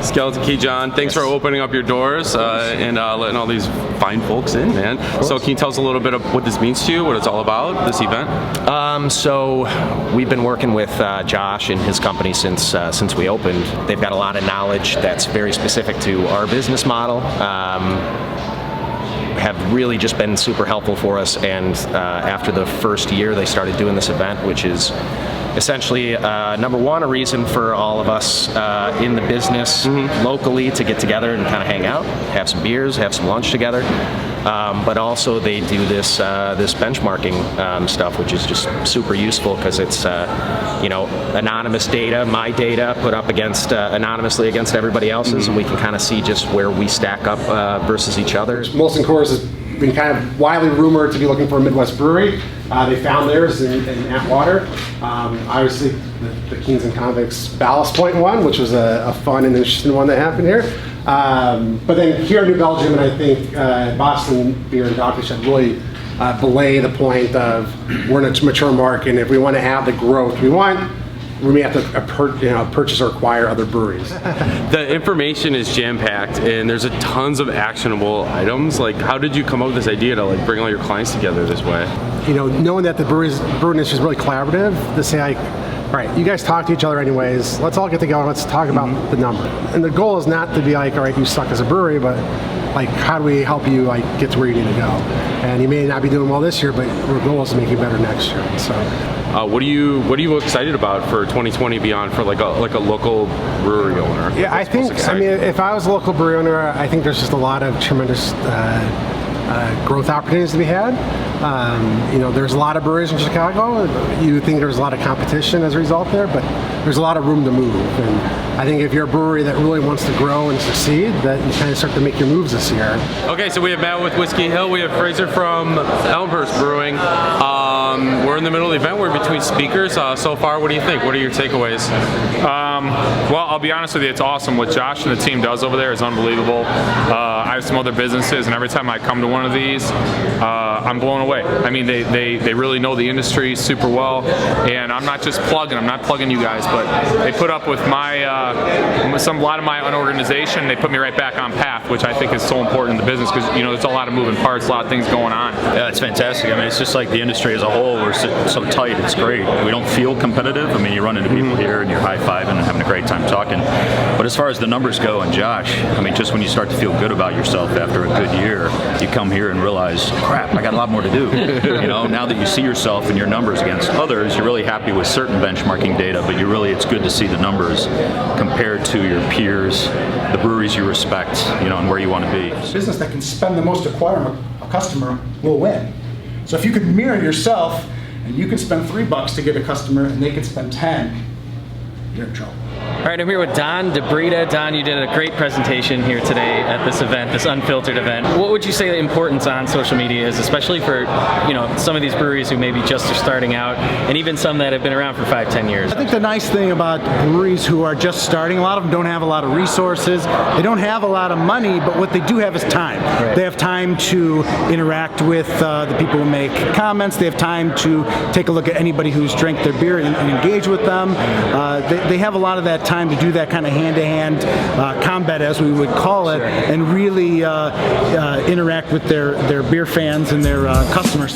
Skeleton Key, John, thanks for opening up your doors and letting all these fine folks in, man. So can you tell us a little bit of what this means to you, what it's all about, this event? So we've been working with Josh and his company since we opened. They've got a lot of knowledge that's very specific to our business model. Have really just been super helpful for us, and after the first year they started doing this event, which is essentially number one, a reason for all of us in the business locally to get together and kind of hang out, have some beers, have some lunch together. But also they do this benchmarking stuff, which is just super useful because it's anonymous data, my data put up against anonymously against everybody else's, and we can kind of see just where we stack up versus each other. Molson Coors has been kind of widely rumored to be looking for a Midwest brewery. They found theirs in Atwater. Obviously, the Kings and Convicts Ballast Point one, which was a fun and interesting one that happened here. But then here in New Belgium, and I think Boston Beer and Dogfish have really belay the point of we're in a mature market, and if we want to have the growth we want, we may have to purchase or acquire other breweries. The information is jam-packed, and there's tons of actionable items. Like, how did you come up with this idea to like bring all your clients together this way? Knowing that the brewing industry is really collaborative, to say like, all right, you guys talk to each other anyways, let's all get together, let's talk about the number. And the goal is not to be like, all right, you suck as a brewery, but like, how do we help you like get to where you need to go? And you may not be doing well this year, but our goal is to make you better next year. So, what are you excited about for 2020 beyond for like a local brewery owner? Yeah, I think, if I was a local brewery owner, I think there's just a lot of tremendous growth opportunities to be had. There's a lot of breweries in Chicago. You think there's a lot of competition as a result there, but there's a lot of room to move. And I think if you're a brewery that really wants to grow and succeed, that you kind of start to make your moves this year. Okay, so we have Matt with Whiskey Hill. We have Fraser from Elmhurst Brewing. We're in the middle of the event. We're between speakers. So far, what do you think? What are your takeaways? Well, I'll be honest with you, it's awesome. What Josh and the team does over there is unbelievable. I have some other businesses, and every time I come to one of these, I'm blown away. I mean, they really know the industry super well, and I'm not just plugging. I'm not plugging you guys, but they put up with a lot of my unorganization. They put me right back on path, which I think is so important in the business because there's a lot of moving parts, a lot of things going on. Yeah, it's fantastic. I mean, it's just like the industry as a whole. We're so tight. It's great. We don't feel competitive. I mean, you run into people here and you're high-fiving and having a great time talking. But as far as the numbers go, and Josh, I mean, just when you start to feel good about yourself after a good year, you come here and realize, crap, I got a lot more to do. Now that you see yourself and your numbers against others, you're really happy with certain benchmarking data, but it's good to see the numbers compared to your peers, the breweries you respect, and where you want to be. A business that can spend the most to acquire a customer will win. So if you could mirror yourself and you can spend $3 to get a customer and they can spend 10, you're in trouble. All right, I'm here with Don DeBrita. Don, you did a great presentation here today at this event, this Unfiltered event. What would you say the importance on social media is, especially for some of these breweries who maybe just are starting out, and even some that have been around for 5-10 years? I think the nice thing about breweries who are just starting, a lot of them don't have a lot of resources, they don't have a lot of money, but what they do have is time. Right. They have time to interact with the people who make comments, they have time to take a look at anybody who's drank their beer and engage with them. They have a lot of that time to do that kind of hand-to-hand combat, as we would call it, and really interact with their beer fans and their customers.